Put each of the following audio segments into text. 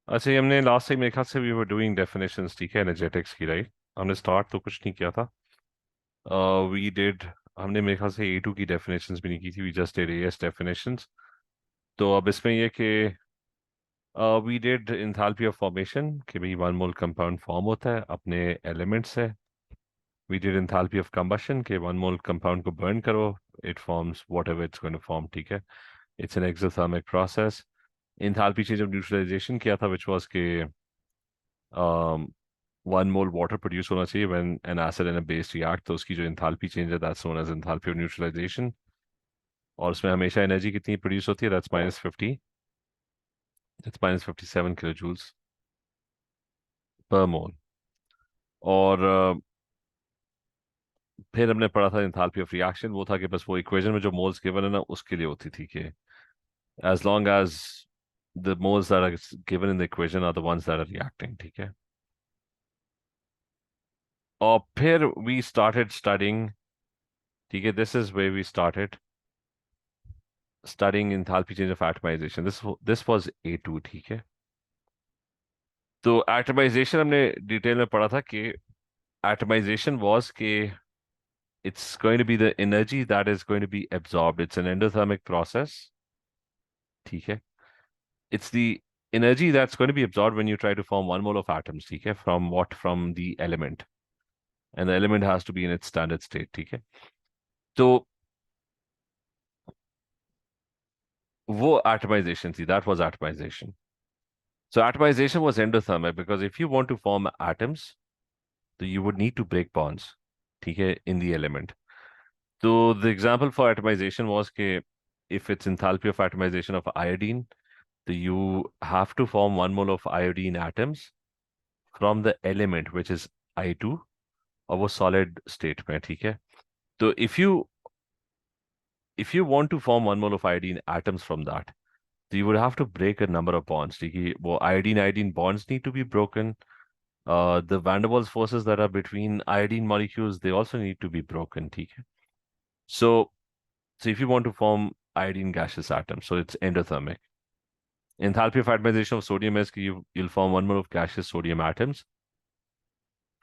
अच्छा, ये हमने लास्ट टाइम मेरे ख्याल से वी वर डूइंग डेफिनेशंस, ठीक है, एनर्जेटिक्स की, राइट? हमने स्टार्ट तो कुछ नहीं किया था। वी डिड हमने मेरे ख्याल से A2 की डेफिनेशंस भी नहीं की थी, we just did AS definitions. तो अब इसमें ये कि we did enthalpy of formation कि भाई वन मोल कंपाउंड फॉर्म होता है अपने एलिमेंट्स से। We did enthalpy of combustion के वन मोल कंपाउंड को बर्न करो, it forms whatever it's going to form, ठीक है। It's an exothermic process. Enthalpy change of neutralization किया था, विच वाज के वन मोल वाटर प्रोड्यूस होना चाहिए when an acid and a base react, तो उसकी जो इंथैल्पी चेंज है that's known as enthalpy of neutralization. और उसमें हमेशा एनर्जी कितनी प्रोड्यूस होती है, that's -50, that's -57 kilo joules per मोल। और फिर हमने पढ़ा था इंथैल्पी ऑफ रिएक्शन, वो था कि बस वो इक्वेशन में जो मोल्स गिवन है ना उसके लिए होती थी कि as long as the moles that are given in the equation are the ones that are reacting, ठीक है। और फिर वी स्टार्टेड स्टडिंग, ठीक है, this is way we started studying enthalpy change of atomization. This was A2, ठीक है। तो atomization हमने डिटेल में पढ़ा था कि atomization was कि it's going to be the energy that is going to be absorbed. It's an endothermic process, ठीक है। It's the energy that's going to be absorbed when you try to form one mole of atoms, ठीक है, from what? From the element. And the element has to be in its standard state, ठीक है। तो वो atomization थी, that was atomization. So atomization was endothermic because if you want to form atoms, so you would need to break bonds, ठीक है, in the element. So the example for atomization was कि if it's enthalpy of atomization of iodine, so you have to form one mole of iodine atoms from the element which is I2 और वो solid state में, ठीक है। तो if you want to form one mole of iodine atoms from that, so you would have to break a number of bonds, ठीक है। वो iodine bonds need to be broken. The van der Waals forces that are between iodine molecules, they also need to be broken, ठीक है। So, so if you want to form iodine gaseous atoms, so it's endothermic. Enthalpy of atomization of sodium is you'll form one mole of gaseous sodium atoms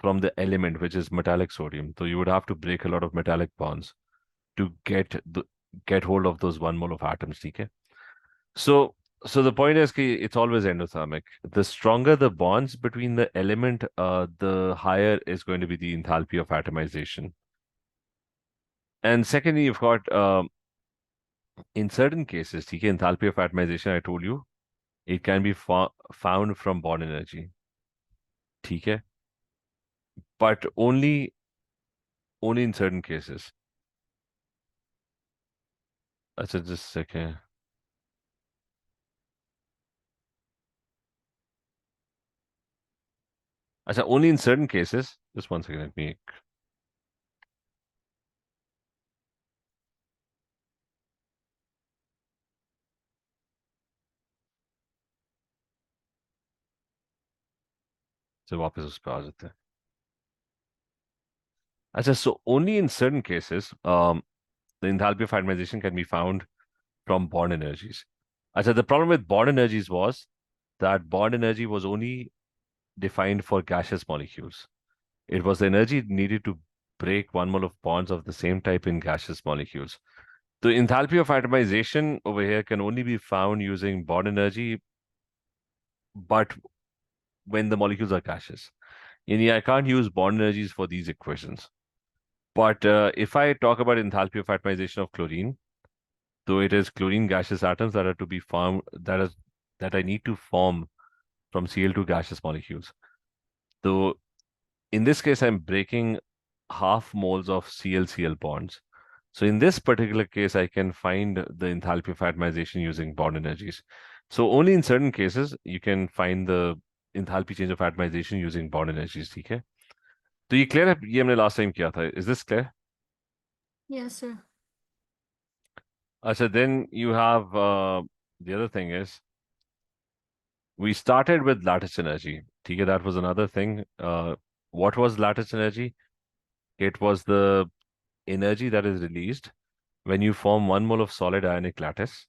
from the element, which is metallic sodium. So you would have to break a lot of metallic bonds to get hold of those one mole of atoms, okay? So the point is कि it's always endothermic. The stronger the bonds between the element, the higher is going to be the enthalpy of atomization. And secondly, you've got in certain cases, ठीक है, enthalpy of atomization, I told you, it can be found from Born energy, ठीक है, but only in certain cases. अच्छा, just a second. अच्छा, only in certain cases. Just one second, let me. से वापस उस पर आ जाते हैं। अच्छा, so only in certain cases, the enthalpy of atomization can be found from Born energies. अच्छा, the problem with Born energies was that Born energy was only defined for gaseous molecules. It was the energy needed to break one mole of bonds of the same type in gaseous molecules. The enthalpy of atomization over here can only be found using Born energy, but when the molecules are gaseous. I can't use Born energies for these equations. But if I talk about enthalpy of atomization of chlorine, so it is chlorine gaseous atoms that are to be formed, that I need to form from Cl2 gaseous molecules. So in this case, I'm breaking half moles of Cl-Cl bonds. So in this particular case, I can find the enthalpy of atomization using Born energies. So only in certain cases you can find the enthalpy change of atomization using Born energies, ठीक है। तो ये clear है, ये हमने last time किया था, is this clear? Yes, sir. अच्छा, then you have the other thing is we started with lattice energy, ठीक है, that was another thing. What was lattice energy? It was the energy that is released when you form one mole of solid ionic lattice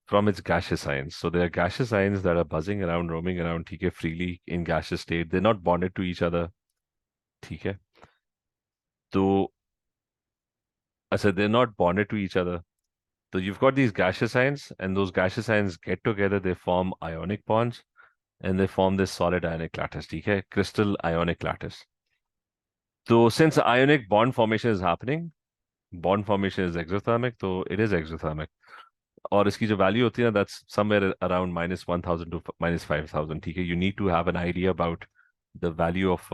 from its gaseous ions. So there are gaseous ions that are buzzing around, roaming around, ठीक freely in gaseous state. They're not bonded to each other, ठीक है? तो अच्छा, they're not bonded to each other. So you've got these gaseous ions, and those gaseous ions get together, they form ionic bonds, and they form this solid ionic lattice, ठीक है? Crystal ionic lattice. So since ionic bond formation is happening, bond formation is exothermic, so it is exothermic. और इसकी जो value होती है ना, that's somewhere around -1000 to -5000, ठीक है? You need to have an idea about the value of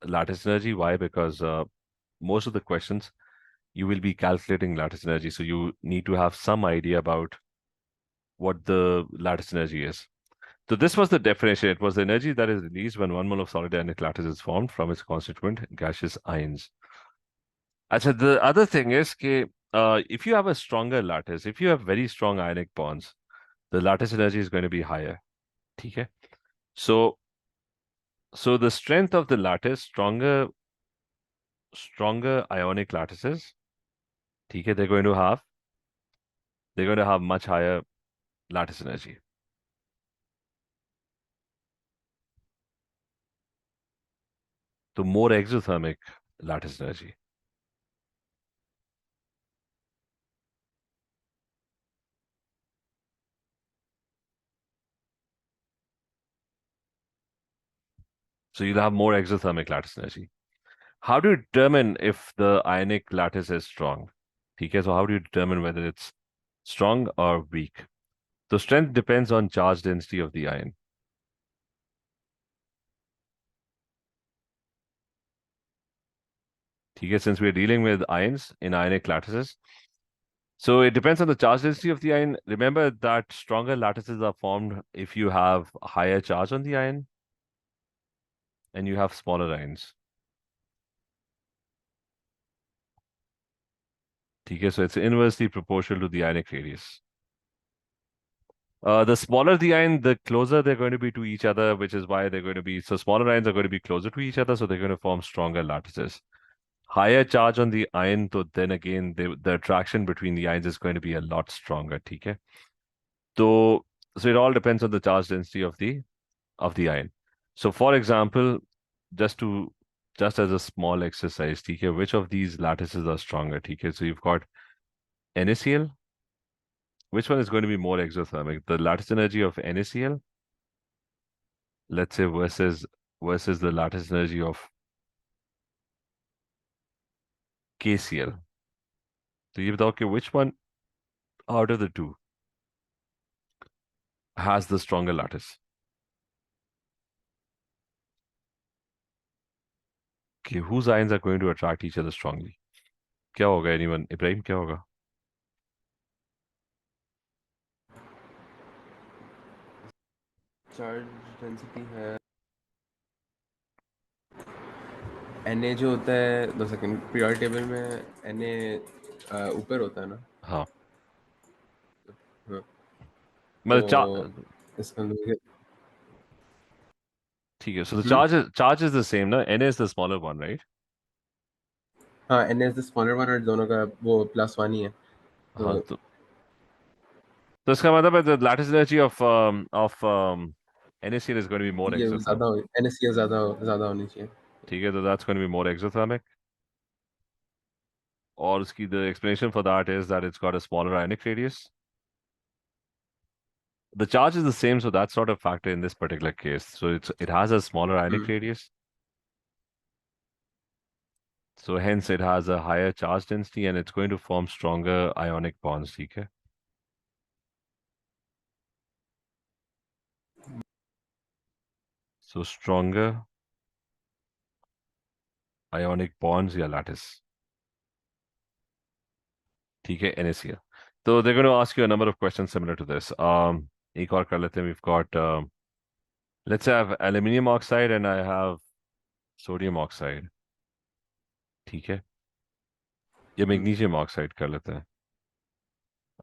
lattice energy. Why? Because most of the questions you will be calculating lattice energy, so you need to have some idea about what the lattice energy is. So this was the definition. It was the energy that is released when 1 mole of solid ionic lattice is formed from its constituent gaseous ions. Achha, the other thing is that if you have a stronger lattice, if you have very strong ionic bonds, the lattice energy is going to be higher. Okay? So, so the strength of the lattice, stronger ionic lattices, okay, they're going to have much higher lattice energy. So more exothermic lattice energy. So you'll have more exothermic lattice energy. How do you determine if the ionic lattice is strong? Okay, so how do you determine whether it's strong or weak? The strength depends on charge density of the ion. Okay, since we're dealing with ions in ionic lattices, so it depends on the charge density of the ion. Remember that stronger lattices are formed if you have higher charge on the ion and you have smaller ions. Okay, so it's inversely proportional to the ionic radius. The smaller the ion, the closer they're going to be to each other, which is why they're going to be, so smaller ions are going to be closer to each other, so they're going to form stronger lattices. Higher charge on the ion, so then again, the attraction between the ions is going to be a lot stronger, okay? So it all depends on the charge density of the ion. So for example, just to just as a small exercise, okay, which of these lattices are stronger, okay? So you've got NaCl. Which one is going to be more exothermic? The lattice energy of NaCl, let's say, versus the lattice energy of KCl. So you बताओ कि which one out of the two has the stronger lattice? Okay, whose ions are going to attract each other strongly? क्या होगा anyone? Ibrahim, क्या होगा? Charge density है Na जो होता है 2 सेकंड पीरियोडिक टेबल में Na ऊपर होता है ना हाँ, हाँ तो मतलब इसका मतलब ठीक है. So the charge is the same, ना? Na is the smaller one, right? हाँ Na is the smaller one और दोनों का वो +1 ही है हाँ, तो तो इसका मतलब है the lattice energy of NaCl is going to be more ये exothermic. ज़्यादा NaCl ज़्यादा होनी चाहिए ठीक है, तो that's going to be more exothermic. और उसकी the explanation for that is that it's got a smaller ionic radius. The charge is the same, so that's not a factor in this particular case. So it has a smaller ionic radius. So hence it has a higher charge density and it's going to form stronger ionic bonds. Okay? So stronger ionic bonds या lattice. ठीक है, NaCl. So they're going to ask you a number of questions similar to this. एक और कर लेते हैं. We've got let's say I have aluminium oxide and I have sodium oxide. ठीक है, या magnesium oxide कर लेते हैं.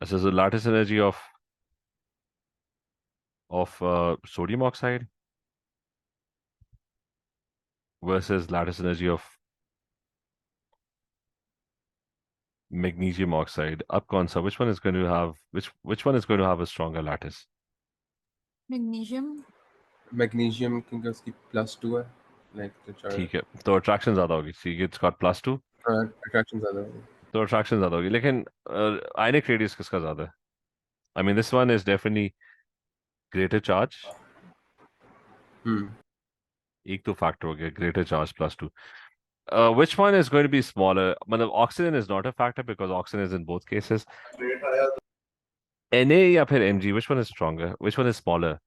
अच्छा, so lattice energy of sodium oxide versus lattice energy of Magnesium oxide. Up कौन सा? Which one is going to have which one is going to have a stronger lattice? Magnesium. Magnesium क्योंकि उसकी +2 है, like तो ठीक है, तो attraction ज़्यादा होगी. See, it's got +2, अट्रैक्शन ज़्यादा होगी. तो attraction ज़्यादा होगी. लेकिन ionic radius किसका ज़्यादा है? I mean, this one is definitely greater charge. एक तो factor हो गया, greater charge +2. Which one is going to be smaller? मतलब oxygen is not a factor because oxygen is in both cases. Na या फिर Mg, which one is stronger? Which one is smaller?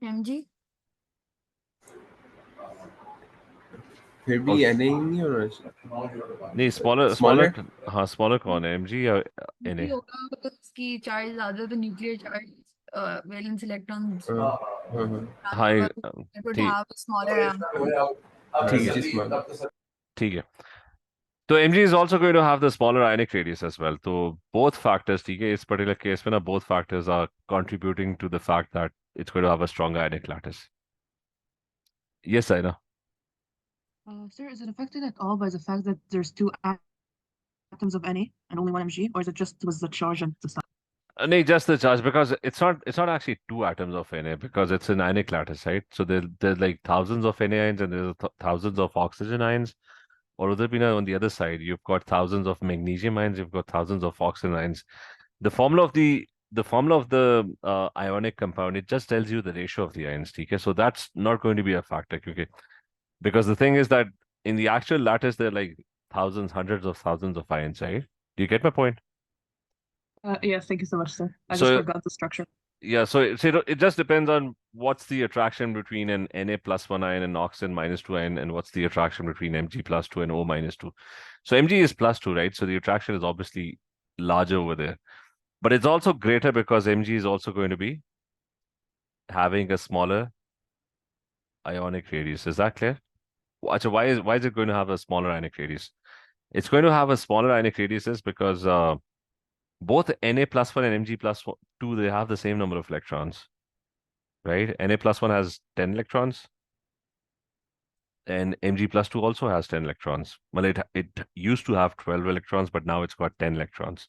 Mg. फिर भी Okay. Na ही नहीं होना चाहिए. नहीं, smaller Smaller? हाँ, smaller कौन है? Mg या Na? Mg होगा because उसकी चार्ज ज्यादा, तो न्यूक्लियर चार्ज वैलेंस इलेक्ट्रॉन्स हाँ. हाँ, it would ठीक have a smaller ठीक है, Mg smaller. ठीक है. तो Mg is also going to have the smaller ionic radius as well. तो both factors, ठीक है, इस particular case में ना, both factors are contributing to the fact that it's going to have a stronger ionic lattice. Yes, I know. Sir, is it affected at all by the fact that there's two atoms of Na and only one Mg, or is it just was the charge and the stuff? No, just the charge, because it's not actually two atoms of Na, because it's an ionic lattice, right? So there's like thousands of Na ions and there's thousands of oxygen ions. Or other bina, on the other side, you've got thousands of magnesium ions, you've got thousands of oxygen ions. The formula of the ionic compound, it just tells you the ratio of the ions, okay? So that's not going to be a factor, okay? Because the thing is that in the actual lattice, there are like thousands, hundreds of thousands of ions, right? Do you get my point? Yes, thank you so much, sir. I So- just forgot the structure. Yeah, so it just depends on what's the attraction between an Na+1 ion and oxygen -2 ion, and what's the attraction between Mg+2 and O-2. So Mg is +2, right? So the attraction is obviously larger over there. But it's also greater because Mg is also going to be having a smaller ionic radius. Is that clear? Achha, why is it going to have a smaller ionic radius? It's going to have a smaller ionic radius is because both Na+1 and Mg+2, they have the same number of electrons, right? Na+1 has 10 electrons and Mg+2 also has 10 electrons. Well, it used to have 12 electrons, but now it's got 10 electrons.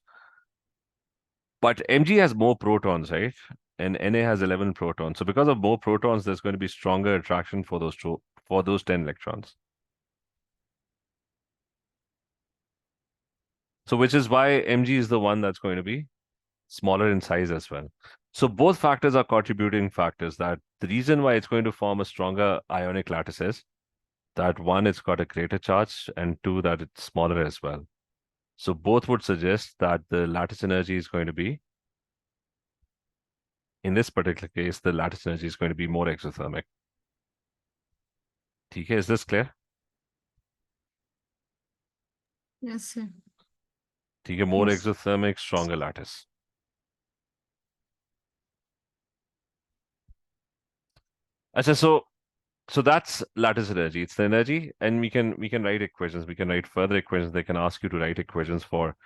But Mg has more protons, right? And Na has 11 protons. So because of more protons, there's going to be stronger attraction for those 10 electrons. So which is why Mg is the one that's going to be smaller in size as well. So both factors are contributing factors. That the reason why it's going to form a stronger ionic lattice is that one, it's got a greater charge, and two, that it's smaller as well. So both would suggest that the lattice energy is going to be, in this particular case, the lattice energy is going to be more exothermic. Okay, is this clear? Yes, sir. Okay, more Yes. exothermic, stronger lattice. Achha, so that's lattice energy. It's the energy, and we can write equations. We can write further equations. They can ask you to write equations for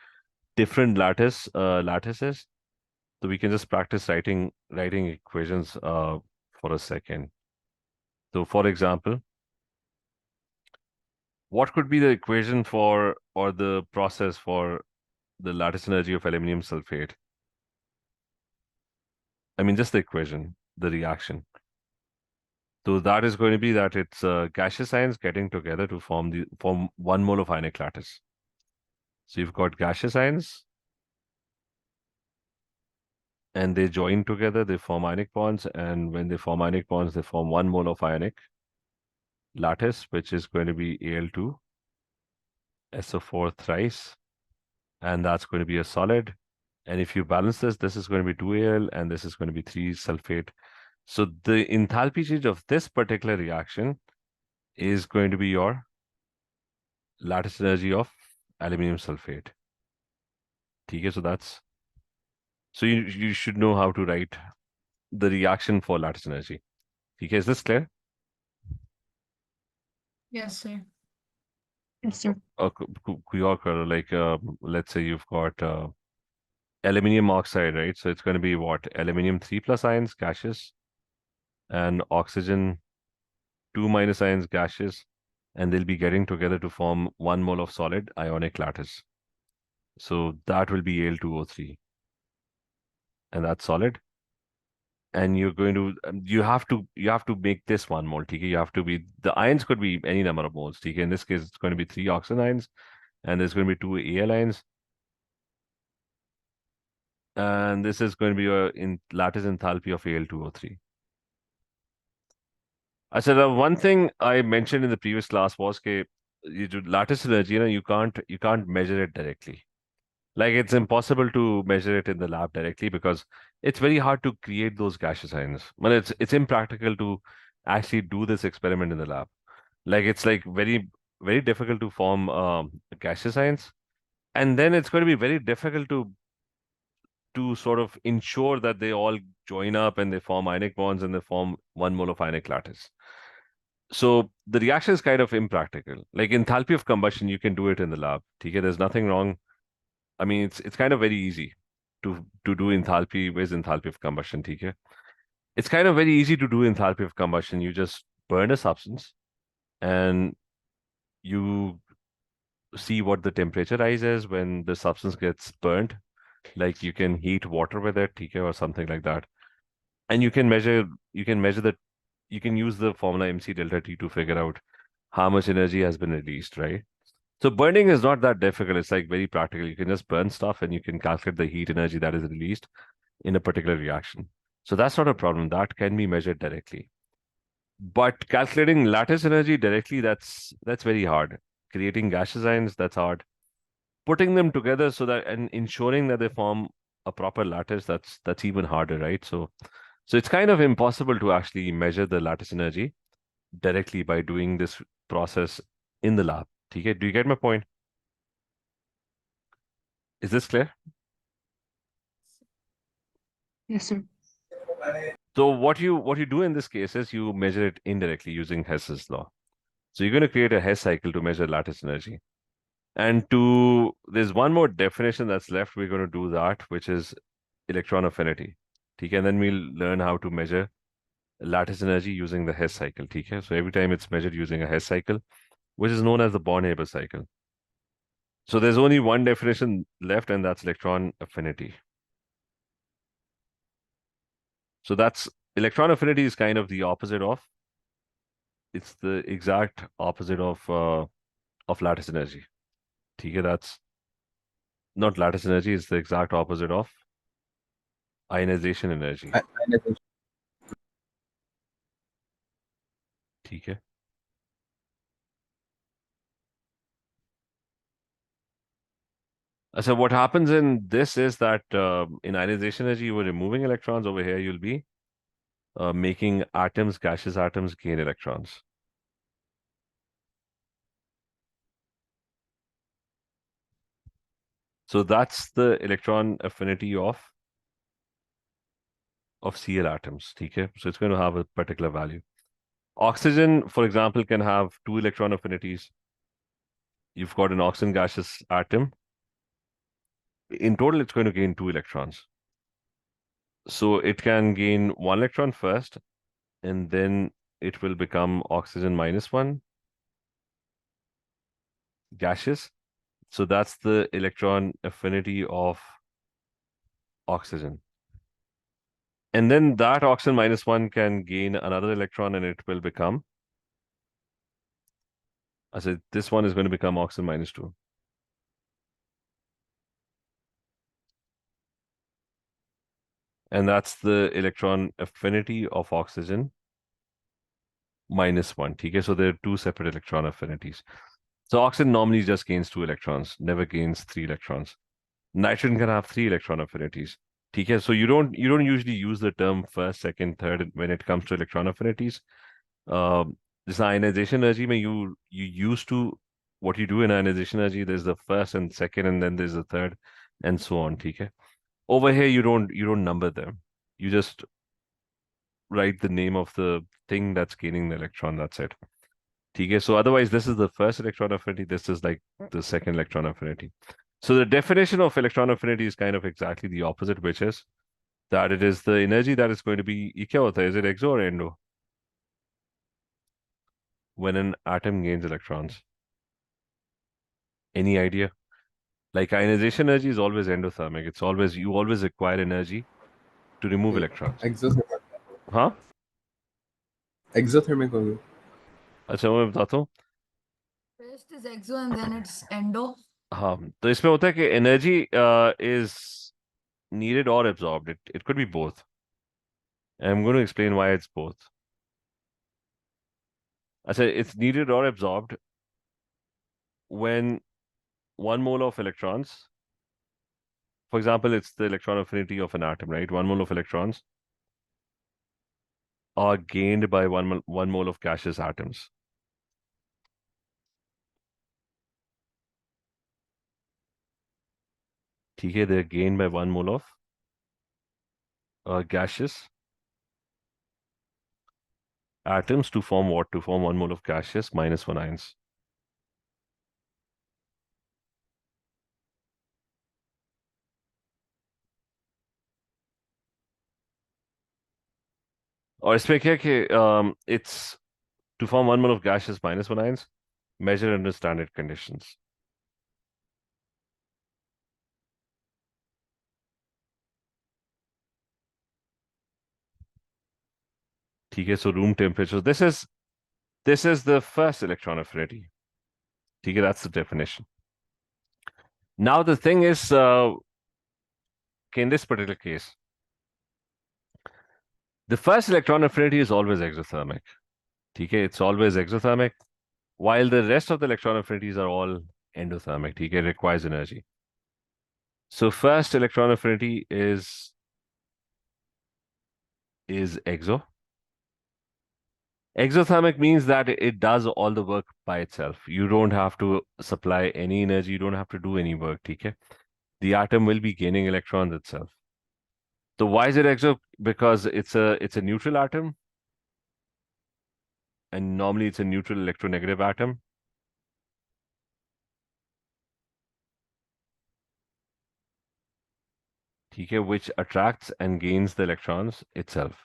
different lattices. So we can just practice writing equations for a second. So for example, what could be the equation for, or the process for, the lattice energy of aluminum sulfate? I mean, just the equation, the reaction. So that is going to be that it's gaseous ions getting together to form 1 mole of ionic lattice. So you've got gaseous ions, and they join together, they form ionic bonds, and when they form ionic bonds, they form 1 mole of ionic lattice, which is going to be Al2 SO4 thrice, and that's going to be a solid. And if you balance this is going to be 2Al, and this is going to be 3 sulfate. So the enthalpy change of this particular reaction is going to be your lattice energy of aluminum sulfate. Okay, so you should know how to write the reaction for lattice energy. Okay, is this clear? Yes, sir. Yes, sir. Like let's say you've got aluminium oxide, right? So it's going to be what? Aluminium 3+ ions, gaseous, and oxygen 2- ions, gaseous. and they'll be getting together to form 1 mole of solid ionic lattice. So that will be Al2O3, and that's solid. And you're going to you have to make this 1 mole. TK, you have to be the ions could be any number of moles. TK, in this case, it's going to be 3 oxygen ions, and there's going to be 2 Al ions, and this is going to be your lattice enthalpy of Al2O3. I said one thing I mentioned in the previous class was that lattice energy, you can't measure it directly. Like it's impossible to measure it in the lab directly because it's very hard to create those gaseous ions. Well, it's impractical to actually do this experiment in the lab. Like it's like very difficult to form gaseous ions, and then it's going to be very difficult to sort of ensure that they all join up and they form ionic bonds and they form 1 mole of ionic lattice. So the reaction is kind of impractical. Like enthalpy of combustion, you can do it in the lab. Okay, there's nothing wrong. I mean, it's kind of very easy to do enthalpy. Where's enthalpy of combustion? Okay, it's kind of very easy to do enthalpy of combustion. You just burn a substance and you see what the temperature rise is when the substance gets burnt. Like you can heat water with it, okay, or something like that, and you can measure that. You can use the formula MC delta T to figure out how much energy has been released, right? So burning is not that difficult. It's like very practical. You can just burn stuff and you can calculate the heat energy that is released in a particular reaction. So that's not a problem. That can be measured directly. But calculating lattice energy directly, that's very hard. Creating gaseous ions, that's hard. Putting them together so that and ensuring that they form a proper lattice, that's even harder, right? So it's kind of impossible to actually measure the lattice energy directly by doing this process in the lab. Okay, do you get my point? Is this clear? Yes, sir. So what you do in this case is you measure it indirectly using Hess's law. So you're going to create a Hess cycle to measure lattice energy. And there's one more definition that's left. We're going to do that, which is electron affinity. Okay, and then we'll learn how to measure lattice energy using the Hess cycle. Okay, so every time it's measured using a Hess cycle, which is known as the Born-Haber cycle. So there's only one definition left, and that's electron affinity. So that's electron affinity is kind of the opposite of, it's the exact opposite of lattice energy. Okay, that's not lattice energy, it's the exact opposite of ionization energy. Okay. So what happens in this is that in ionization energy, you were removing electrons. Over here, you'll be making atoms, gaseous atoms, gain electrons. So that's the electron affinity of Cl atoms. Okay, so it's going to have a particular value. Oxygen, for example, can have 2 electron affinities. You've got an oxygen gaseous atom. In total, it's going to gain 2 electrons. So it can gain 1 electron first, and then it will become oxygen -1 gaseous. So that's the electron affinity of oxygen. And then that oxygen -1 can gain another electron and it will become, I said, this one is going to become oxygen -2. And that's the electron affinity of oxygen -1. Okay, so there are 2 separate electron affinities. So oxygen normally just gains 2 electrons, never gains 3 electrons. Nitrogen can have 3 electron affinities. Okay, so you don't usually use the term first, second, third when it comes to electron affinities. This ionization energy, you used to, what you do in ionization energy, there's the first and second, and then there's the third, and so on. Okay, over here you don't number them. You just write the name of the thing that's gaining the electron. That's it. Okay, so otherwise, this is the first electron affinity. This is like the second electron affinity. So the definition of electron affinity is kind of exactly the opposite, which is that it is the energy that is going to be, is it exo or endo? when an atom gains electrons? Any idea? Like ionization energy is always endothermic. It's always, you always require energy to remove electrons. Exothermic. हाँ Exothermic होगी. अच्छा मैं बताता हूँ. First is exo and then it's endo. हाँ तो इसमें होता है कि energy is needed or absorbed. It could be both. And I'm going to explain why it's both. अच्छा, it's needed or absorbed when 1 mole of electrons, for example, it's the electron affinity of an atom, right? 1 mole of electrons are gained by 1 mole of gaseous atoms. ठीक है, they're gained by 1 mole of gaseous atoms to form what? To form 1 mole of gaseous minus 1 ions. और इसमें क्या है कि it's to form 1 mole of gaseous minus 1 ions measured under standard conditions. ठीक है, so room temperature. This is the first electron affinity. ठीक है, that's the definition. Now the thing is, in this particular case, the first electron affinity is always exothermic. ठीक है, it's always exothermic, while the rest of the electron affinities are all endothermic. ठीक है, it requires energy. So first electron affinity is exo. Exothermic means that it does all the work by itself. You don't have to supply any energy. You don't have to do any work. ठीक है? The atom will be gaining electrons itself. So why is it exo? Because it's a neutral atom, and normally it's a neutral electronegative atom. ठीक है, which attracts and gains the electrons itself.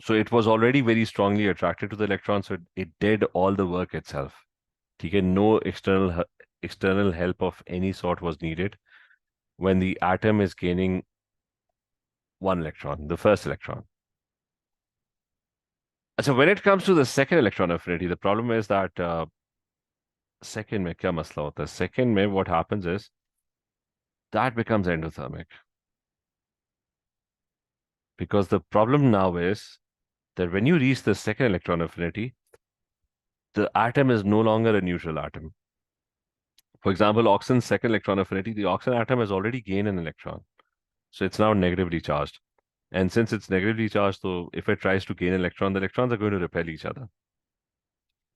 So it was already very strongly attracted to the electron, so it did all the work itself. ठीक है, no external help of any sort was needed when the atom is gaining 1 electron, the first electron. So when it comes to the second electron affinity, the problem is that second में क्या मसला होता है? Second में what happens is that becomes endothermic. Because the problem now is that when you reach the second electron affinity, the atom is no longer a neutral atom. For example, oxygen's second electron affinity, the oxygen atom has already gained an electron. So it's now negatively charged. And since it's negatively charged, so if it tries to gain an electron, the electrons are going to repel each other.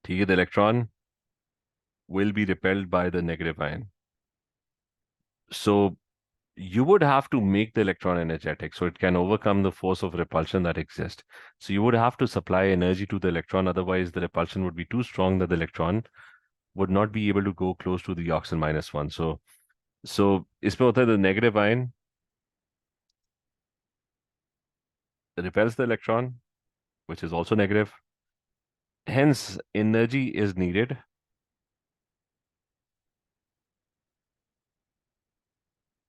The electron will be repelled by the negative ion. So you would have to make the electron energetic so it can overcome the force of repulsion that exists. So you would have to supply energy to the electron, otherwise the repulsion would be too strong that the electron would not be able to go close to the oxygen minus 1. So इसमें होता है the negative ion repels the electron, which is also negative. Hence, energy is needed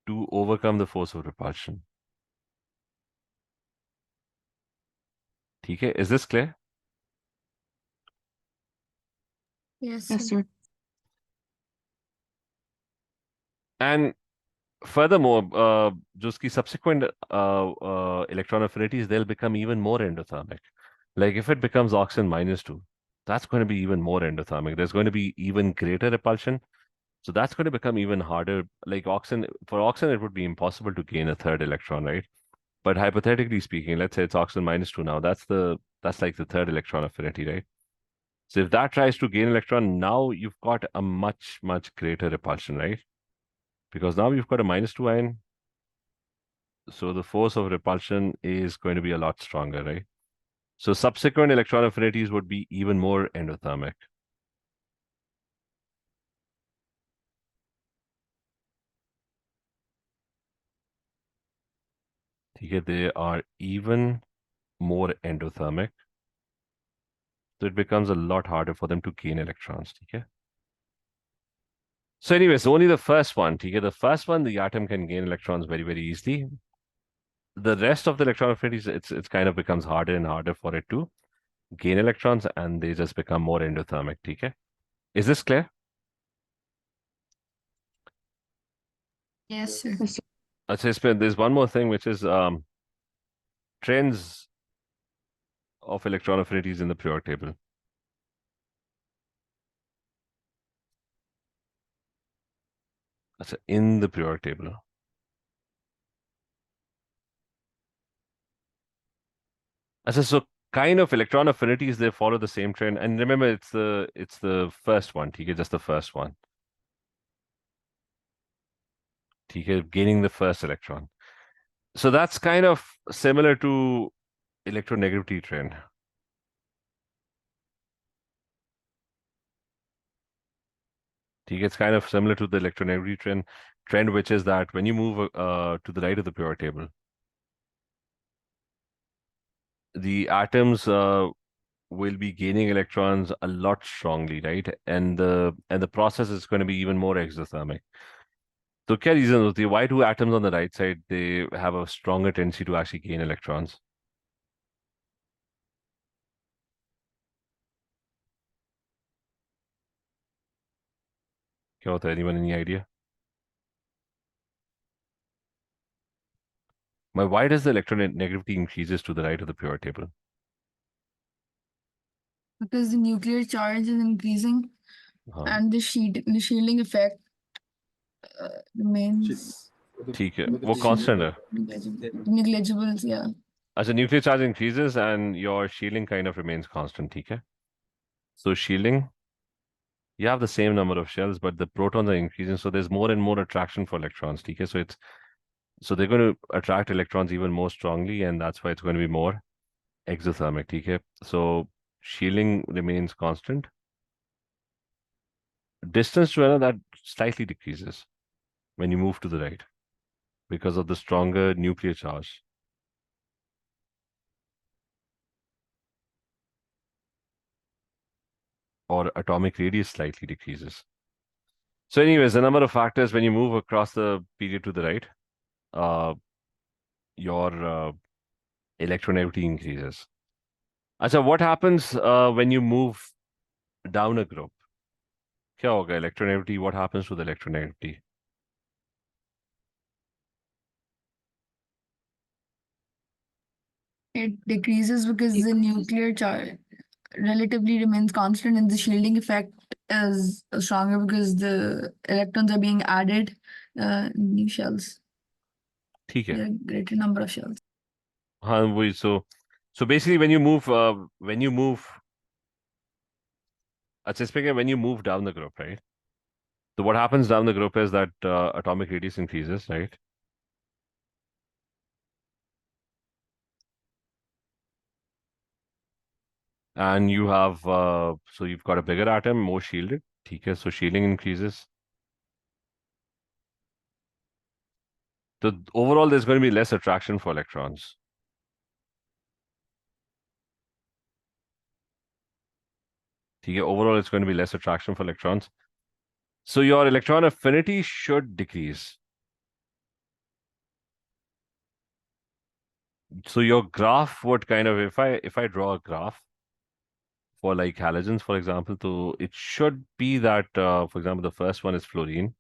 to overcome the force of repulsion. ठीक है? Is this clear? Yes. Yes, sir. And furthermore, just the subsequent electron affinities, they'll become even more endothermic. Like if it becomes oxygen minus 2, that's going to be even more endothermic. There's going to be even greater repulsion. So that's going to become even harder. Like oxygen, for oxygen, it would be impossible to gain a third electron, right? But hypothetically speaking, let's say it's oxygen minus 2 now. That's like the third electron affinity, right? So if that tries to gain electron, now you've got a much, much greater repulsion, right? Because now you've got a minus 2 ion. So the force of repulsion is going to be a lot stronger, right? So subsequent electron affinities would be even more endothermic. ठीक है, they are even more endothermic, so it becomes a lot harder for them to gain electrons. ठीक है. So anyways, only the first one, ठीक है, the first one, the atom can gain electrons very, very easily. The rest of the electron affinities, it's kind of becomes harder and harder for it to gain electrons, and they just become more endothermic. ठीक है. Is this clear? Yes, sir. Yes, sir. अच्छा, there's one more thing, which is trends of electron affinities in the periodic table. अच्छा, in the periodic table. अच्छा, so kind of electron affinities, they follow the same trend. And remember, it's the first one, ठीक है, just the first one. ठीक है, gaining the first electron. So that's kind of similar to electronegativity trend. ठीक है, it's kind of similar to the electronegativity trend, which is that when you move to the right of the periodic table, the atoms will be gaining electrons a lot strongly, right? And the process is going to be even more exothermic. So क्या reason होती है? Why do atoms on the right side, they have a stronger tendency to actually gain electrons? क्या होता है? Anyone any idea? Why does the electronegativity increases to the right of the periodic table? Because the nuclear charge is increasing हाँ, and the shielding effect remains ठीक है, वो तो वो ठीक constant है. negligible. Yeah. As the nuclear charge increases and your shielding kind of remains constant, ठीक है? So shielding, you have the same number of shells, but the protons are increasing, so there's more and more attraction for electrons, ठीक है? So they're going to attract electrons even more strongly, and that's why it's going to be more exothermic, ठीक है? So shielding remains constant. Distance to another, that slightly decreases when you move to the right because of the stronger nuclear charge. Or atomic radius slightly decreases. So anyways, the number of factors when you move across the period to the right, your electronegativity increases. अच्छा, what happens when you move down a group? क्या होगा electronegativity? What happens to the electronegativity? It decreases because the nuclear charge relatively remains constant and the shielding effect is stronger because the electrons are being added in new shells. ठीक है. There are greater number of shells. हाँ, वही. So basically when you move अच्छा, speaking when you move down the group, right? So what happens down the group is that atomic radius increases, right? And you have so you've got a bigger atom, more shielded. ठीक है, so shielding increases. So overall, there's going to be less attraction for electrons. ठीक है, overall, it's going to be less attraction for electrons. So your electron affinity should decrease. So your graph would kind of, if I draw a graph for like halogens, for example, so it should be that, for example, the first one is fluorine,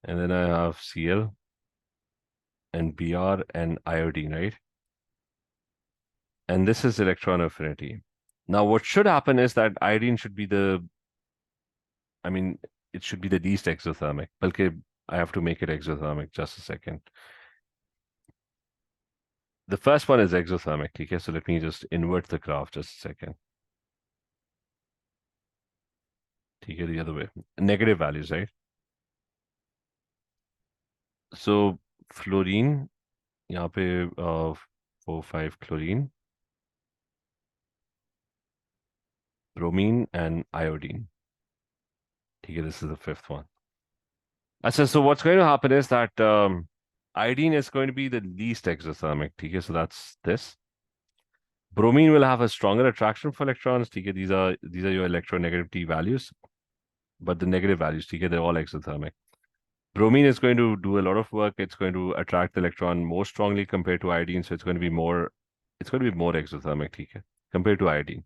and then I have Cl and Br and iodine, right? And this is electron affinity. Now, what should happen is that iodine should be I mean, it should be the least exothermic. Balki, I have to make it exothermic. Just a second. The first one is exothermic. Okay, so let me just invert the graph. Just a second. Okay, the other way. Negative values, right? So fluorine, यहाँ पे 4, 5 chlorine, bromine, and iodine. Okay, this is the fifth one. So what's going to happen is that Iodine is going to be the least exothermic. Okay, so that's this. Bromine will have a stronger attraction for electrons. Okay, these are your electronegativity values, but the negative values, okay, they're all exothermic. Bromine is going to do a lot of work. It's going to attract the electron more strongly compared to iodine, so it's going to be more exothermic, okay, compared to iodine.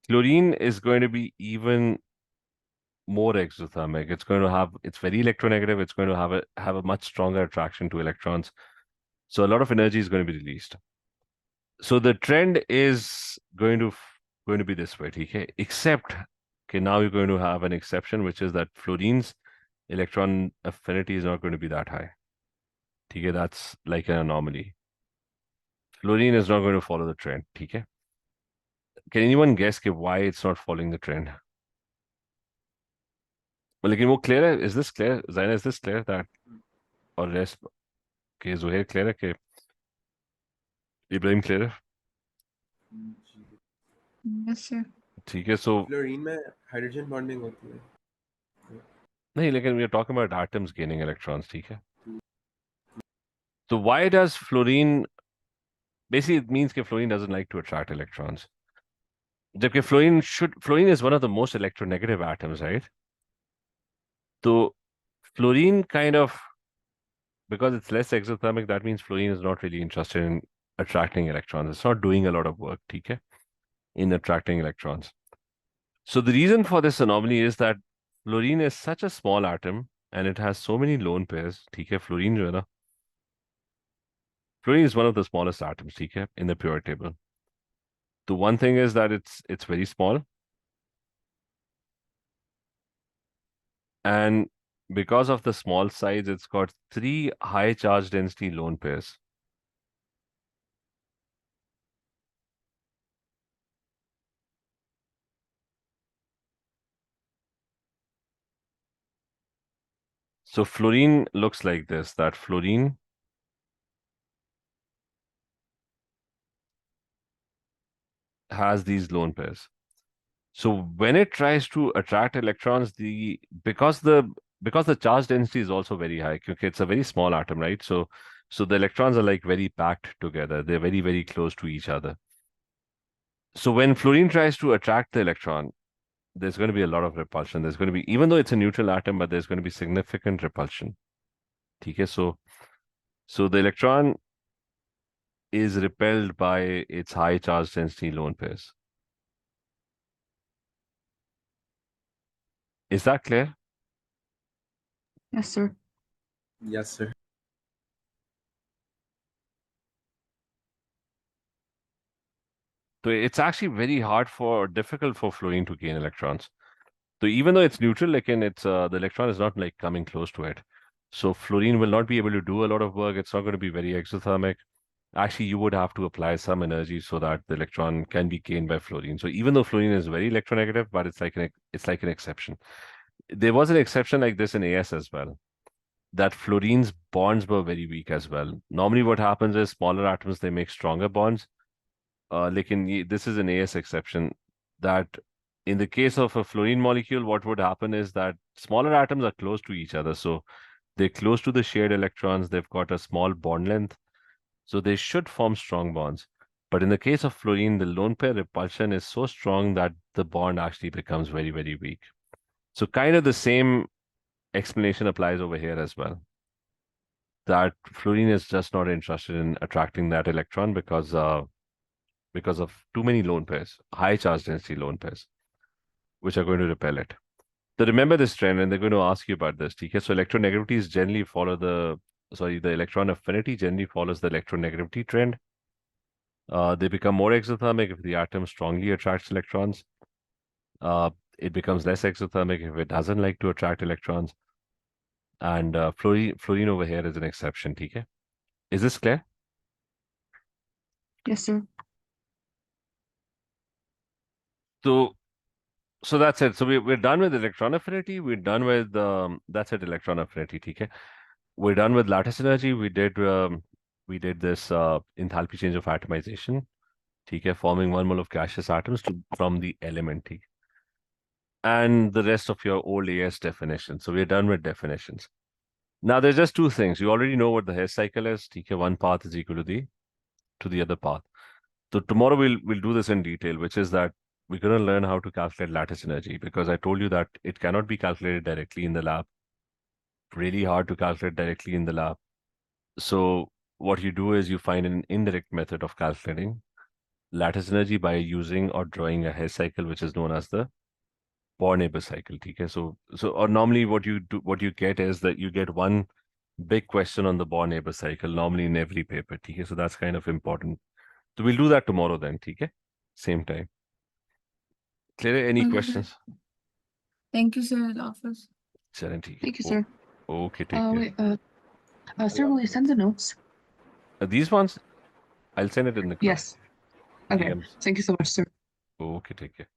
Chlorine is going to be even more exothermic. It's very electronegative. It's going to have a much stronger attraction to electrons. So a lot of energy is going to be released. So the trend is going to be this way, okay? Except, okay, now you're going to have an exception, which is that fluorine's electron affinity is not going to be that high. Okay, that's like an anomaly. Fluorine is not going to follow the trend. Okay? Can anyone guess why it's not following the trend? Well, लेकिन वो clear है? Is this clear? Zaina, is this clear that or rest? Okay, Zuhair clear है कि Ibrahim clear है? Yes, sir. ठीक है, so fluorine में hydrogen bonding होती है. नहीं, लेकिन we are talking about atoms gaining electrons, ठीक है? So why does fluorine basically it means that fluorine doesn't like to attract electrons. जबकि fluorine is one of the most electronegative atoms, right? So fluorine kind of, because it's less exothermic, that means fluorine is not really interested in attracting electrons. It's not doing a lot of work, okay, in attracting electrons. So the reason for this anomaly is that fluorine is such a small atom and it has so many lone pairs, okay? Fluorine is one of the smallest atoms, okay, in the periodic table. The one thing is that it's very small. And because of the small size, it's got 3 high charge density lone pairs. So fluorine looks like this, that fluorine has these lone pairs. So when it tries to attract electrons, because the charge density is also very high, because it's a very small atom, right? So the electrons are like very packed together. They're very, very close to each other. So when fluorine tries to attract the electron, there's going to be a lot of repulsion. There's going to be, even though it's a neutral atom, but there's going to be significant repulsion. Okay, so the electron is repelled by its high charge density lone pairs. Is that clear? Yes, sir. Yes, sir. So it's actually very difficult for fluorine to gain electrons. So even though it's neutral, like the electron is not like coming close to it. So fluorine will not be able to do a lot of work. It's not going to be very exothermic. Actually, you would have to apply some energy so that the electron can be gained by fluorine. So even though fluorine is very electronegative, but it's like an exception. There was an exception like this in AS as well, that fluorine's bonds were very weak as well. Normally, what happens is smaller atoms, they make stronger bonds. This is an AS exception, that in the case of a fluorine molecule, what would happen is that smaller atoms are close to each other. So they're close to the shared electrons. They've got a small bond length. So they should form strong bonds. But in the case of fluorine, the lone pair repulsion is so strong that the bond actually becomes very, very weak. So kind of the same explanation applies over here as well. That fluorine is just not interested in attracting that electron because of too many lone pairs, high charge density lone pairs, which are going to repel it. So remember this trend, and they're going to ask you about this. Okay, so electronegativities generally follow the electron affinity generally follows the electronegativity trend. They become more exothermic if the atom strongly attracts electrons. It becomes less exothermic if it doesn't like to attract electrons. And fluorine over here is an exception. Okay, is this clear? Yes, sir. So that's it. So we're done with electron affinity. We're done with that's it, electron affinity. Okay, we're done with lattice energy. We did this enthalpy change of atomization. Okay, forming 1 mole of gaseous atoms from the element. Okay? And the rest of your old AS definition. So we're done with definitions. Now there's just two things. You already know what the Hess cycle is. Okay, one path is equal to the other path. So tomorrow we'll do this in detail, which is that we're going to learn how to calculate lattice energy, because I told you that it cannot be calculated directly in the lab. Really hard to calculate directly in the lab. So what you do is you find an indirect method of calculating lattice energy by using or drawing a Hess cycle, which is known as the Born-Haber cycle. Okay, so or normally what you get is that you get one big question on the Born-Haber cycle normally in every paper. Okay, so that's kind of important. So we'll do that tomorrow then. Okay, same time. Clear? Any Okay, questions? Thank you, sir. Office. चलें, ठीक है. Thank you, sir. Okay, take care. Wait, sir, will you send the notes? These ones, I'll send it in the class. Yes. Okay. DMs. Thank you so much, sir. Okay, take care.